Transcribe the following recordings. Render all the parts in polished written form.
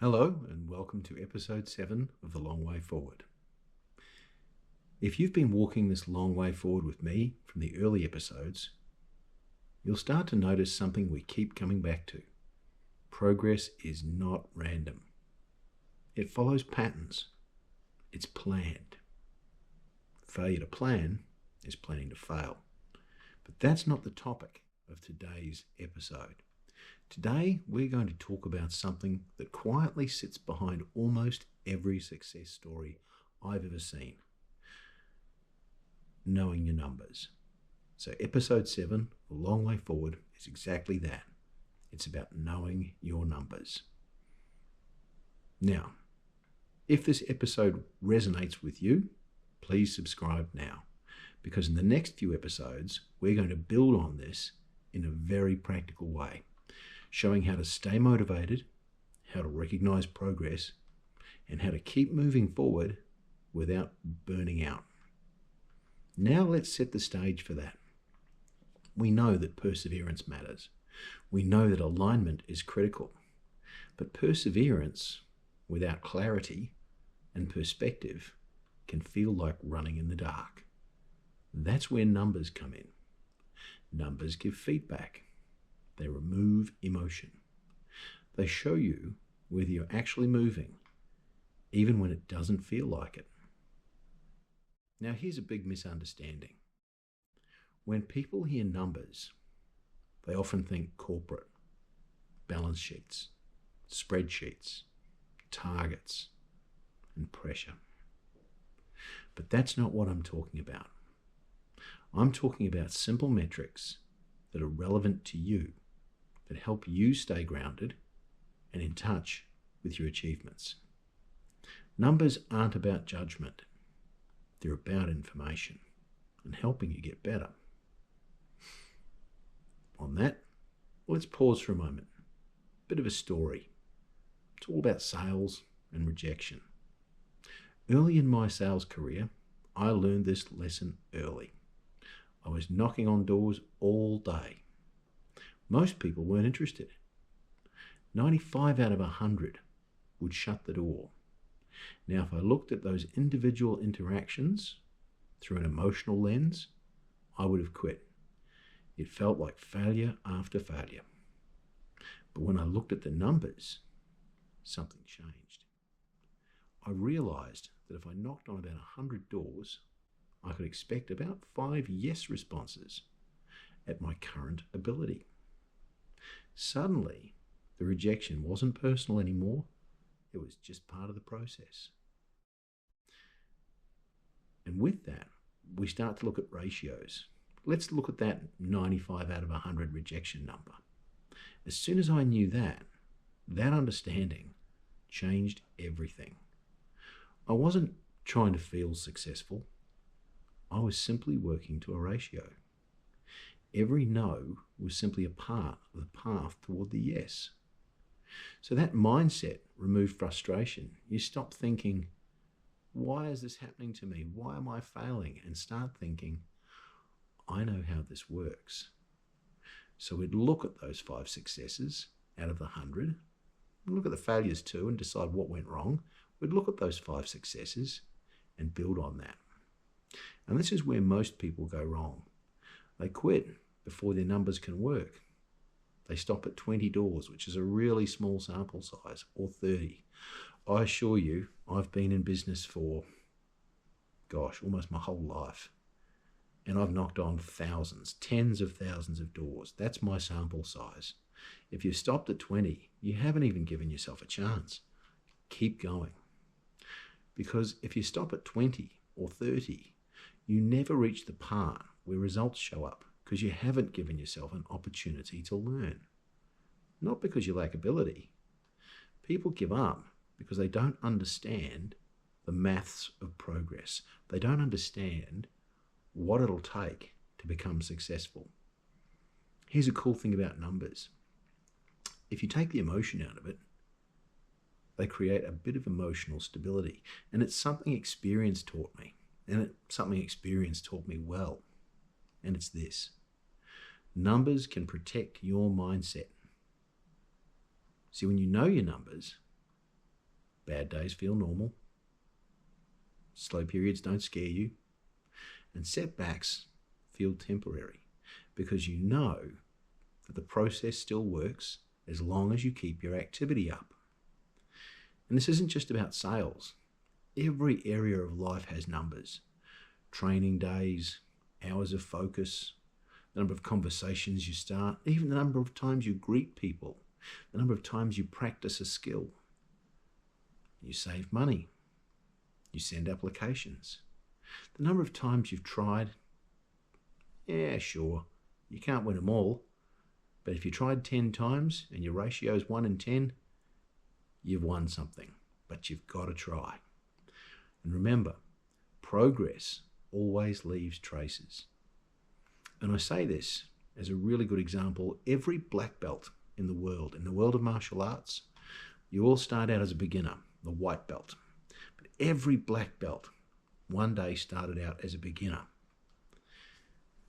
Hello and welcome to episode 7 of The Long Way Forward. If you've been walking this long way forward with me from the early episodes, you'll start to notice something we keep coming back to. Progress is not random. It follows patterns. It's planned. Failure to plan is planning to fail. But that's not the topic of today's episode. Today, we're going to talk about something that quietly sits behind almost every success story I've ever seen. Knowing your numbers. So episode 7, The Long Way Forward, is exactly that. It's about knowing your numbers. Now, if this episode resonates with you, please subscribe now, because in the next few episodes, we're going to build on this in a very practical way, showing how to stay motivated, how to recognize progress, and how to keep moving forward without burning out. Now let's set the stage for that. We know that perseverance matters. We know that alignment is critical. But perseverance without clarity and perspective can feel like running in the dark. That's where numbers come in. Numbers give feedback. They remove emotion. They show you whether you're actually moving, even when it doesn't feel like it. Now, here's a big misunderstanding. When people hear numbers, they often think corporate, balance sheets, spreadsheets, targets, and pressure. But that's not what I'm talking about. I'm talking about simple metrics that are relevant to you, that help you stay grounded and in touch with your achievements. Numbers aren't about judgment. They're about information and helping you get better. On that, let's pause for a moment. Bit of a story. It's all about sales and rejection. Early in my sales career, I learned this lesson early. I was knocking on doors all day. Most people weren't interested. 95 out of 100 would shut the door. Now, if I looked at those individual interactions through an emotional lens, I would have quit. It felt like failure after failure. But when I looked at the numbers, something changed. I realized that if I knocked on about 100 doors, I could expect about 5 yes responses at my current ability. Suddenly, the rejection wasn't personal anymore. It was just part of the process. And with that, we start to look at ratios. Let's look at that 95 out of 100 rejection number. As soon as I knew that understanding changed everything. I wasn't trying to feel successful. I was simply working to a ratio. Every no was simply a part of the path toward the yes. So that mindset removed frustration. You stop thinking, why is this happening to me? Why am I failing? And start thinking, I know how this works. So we'd look at those 5 successes out of the 100, look at the failures too and decide what went wrong. We'd look at those 5 successes and build on that. And this is where most people go wrong. They quit before their numbers can work. They stop at 20 doors, which is a really small sample size, or 30. I assure you, I've been in business for, almost my whole life. And I've knocked on thousands, tens of thousands of doors. That's my sample size. If you've stopped at 20, you haven't even given yourself a chance. Keep going. Because if you stop at 20 or 30, you never reach the part where results show up because you haven't given yourself an opportunity to learn. Not because you lack ability. People give up because they don't understand the maths of progress. They don't understand what it'll take to become successful. Here's a cool thing about numbers. If you take the emotion out of it, they create a bit of emotional stability. And it's something experience taught me. And it's something experience taught me well. And it's this. Numbers can protect your mindset. See, when you know your numbers, Bad days feel normal. Slow periods don't scare you. And setbacks feel temporary because you know that the process still works as long as you keep your activity up. And this isn't just about sales. Every area of life has numbers. Training days, hours of focus, the number of conversations you start, even the number of times you greet people, the number of times you practice a skill. You save money. You send applications. The number of times you've tried, yeah, sure, you can't win them all. But if you tried 10 times and your ratio is 1 in 10, you've won something. But you've got to try. And remember, progress always leaves traces. And I say this as a really good example. Every black belt in the world of martial arts, you all start out as a beginner, the white belt. But every black belt one day started out as a beginner.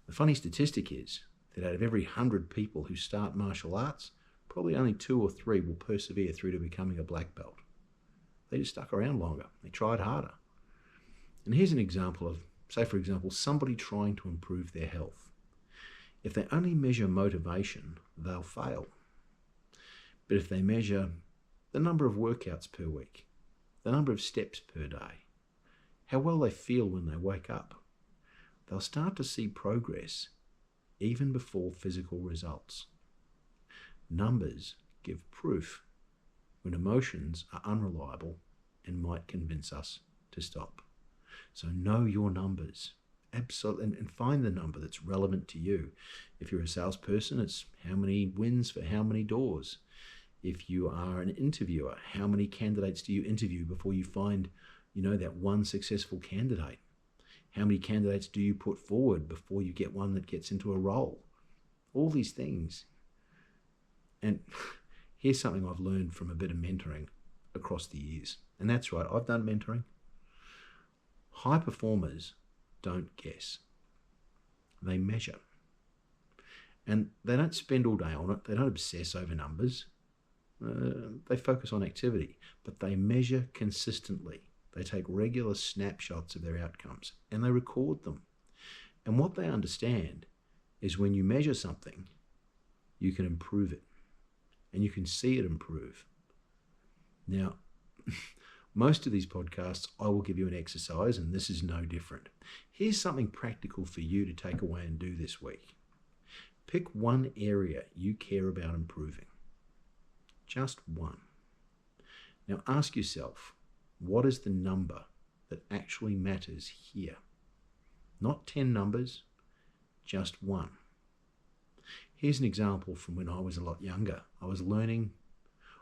The funny statistic is that out of every 100 people who start martial arts, probably only 2 or 3 will persevere through to becoming a black belt. They just stuck around longer. They tried harder. And here's an example of, say for example, somebody trying to improve their health. If they only measure motivation, they'll fail. But if they measure the number of workouts per week, the number of steps per day, how well they feel when they wake up, they'll start to see progress even before physical results. Numbers give proof when emotions are unreliable and might convince us to stop. So know your numbers. Absolutely, and find the number that's relevant to you. If you're a salesperson, it's how many wins for how many doors. If you are an interviewer, how many candidates do you interview before you find, that one successful candidate? How many candidates do you put forward before you get one that gets into a role? All these things. And here's something I've learned from a bit of mentoring across the years. And that's right, I've done mentoring. High performers don't guess. They measure. And they don't spend all day on it. They don't obsess over numbers. They focus on activity, but they measure consistently. They take regular snapshots of their outcomes and they record them. And what they understand is when you measure something, you can improve it and you can see it improve. Now, most of these podcasts, I will give you an exercise, and this is no different. Here's something practical for you to take away and do this week. Pick one area you care about improving. Just one. Now ask yourself, what is the number that actually matters here? Not 10 numbers, just one. Here's an example from when I was a lot younger. I was learning.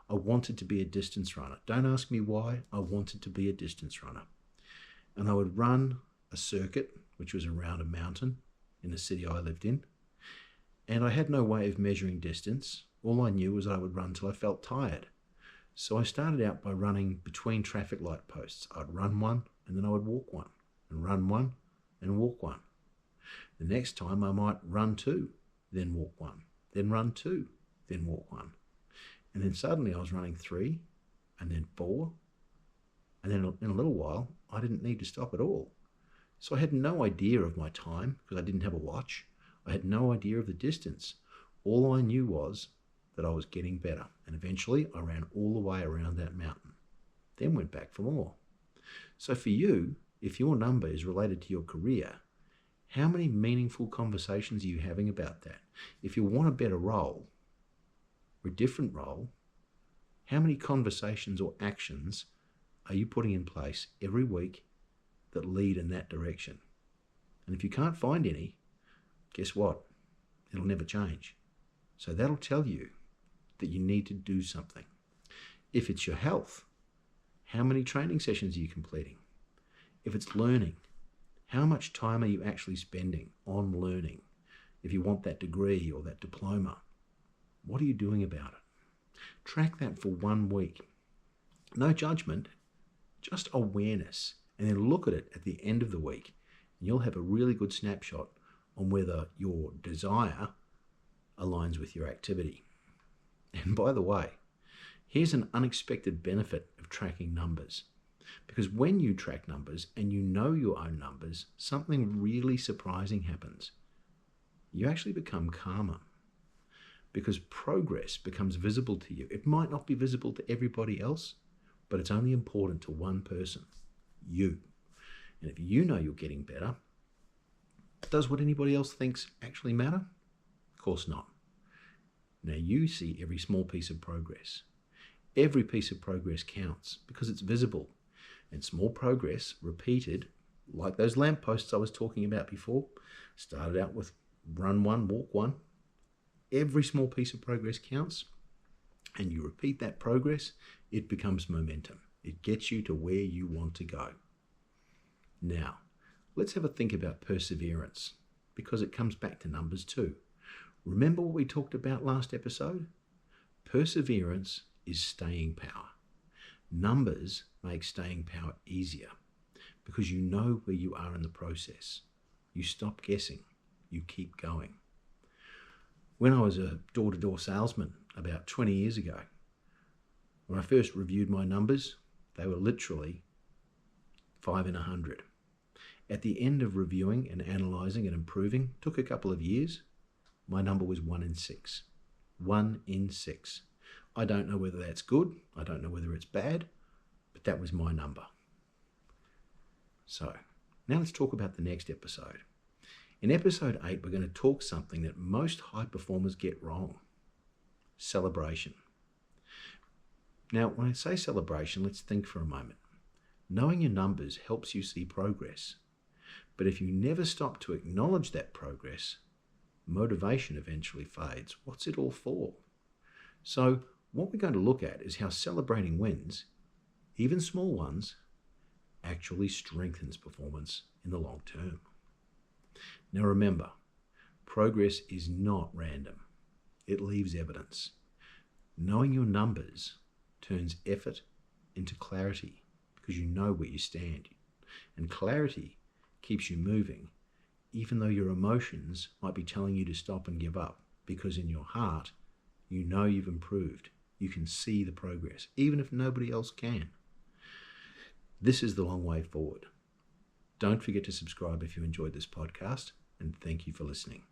I wanted to be a distance runner. Don't ask me why. I wanted to be a distance runner. And I would run a circuit, which was around a mountain in the city I lived in. And I had no way of measuring distance. All I knew was that I would run till I felt tired. So I started out by running between traffic light posts. I'd run one and then I would walk one, and run one and walk one. The next time I might run 2, then walk one, then run 2, then walk one. And then suddenly I was running 3 and then 4. And then in a little while, I didn't need to stop at all. So I had no idea of my time because I didn't have a watch. I had no idea of the distance. All I knew was that I was getting better. And eventually I ran all the way around that mountain, then went back for more. So for you, if your number is related to your career, how many meaningful conversations are you having about that? If you want a better role or a different role, how many conversations or actions are you putting in place every week that lead in that direction? And if you can't find any, guess what? It'll never change. So that'll tell you that you need to do something. If it's your health, how many training sessions are you completing? If it's learning, how much time are you actually spending on learning? If you want that degree or that diploma, what are you doing about it? Track that for 1 week. No judgment, just awareness. And then look at it at the end of the week. And you'll have a really good snapshot on whether your desire aligns with your activity. And by the way, here's an unexpected benefit of of tracking numbers. Because when you track numbers and you know your own numbers, something really surprising happens. You actually become calmer because progress becomes visible to you. It might not be visible to everybody else, but it's only important to one person, you. And if you know you're getting better, does what anybody else thinks actually matter? Of course not. Now you see every small piece of progress. Every piece of progress counts because it's visible. And small progress repeated, like those lampposts I was talking about before, started out with run one, walk one. Every small piece of progress counts, and you repeat that progress, it becomes momentum. It gets you to where you want to go. Now, let's have a think about perseverance, because it comes back to numbers too. Remember what we talked about last episode? Perseverance is staying power. Numbers make staying power easier because you know where you are in the process. You stop guessing. You keep going. When I was a door-to-door salesman about 20 years ago, when I first reviewed my numbers, they were literally 5 in 100. At the end of reviewing and analysing and improving, took a couple of years, my number was 1 in 6. 1 in 6. I don't know whether that's good, I don't know whether it's bad, but that was my number. So, now let's talk about the next episode. In episode 8, we're going to talk something that most high performers get wrong. Celebration. Now, when I say celebration, let's think for a moment. Knowing your numbers helps you see progress. But if you never stop to acknowledge that progress, motivation eventually fades. What's it all for? So, what we're going to look at is how celebrating wins, even small ones, actually strengthens performance in the long term. Now remember, progress is not random. It leaves evidence. Knowing your numbers turns effort into clarity because you know where you stand. And clarity keeps you moving, even though your emotions might be telling you to stop and give up, because in your heart, you know you've improved. You can see the progress, even if nobody else can. This is the long way forward. Don't forget to subscribe if you enjoyed this podcast, and thank you for listening.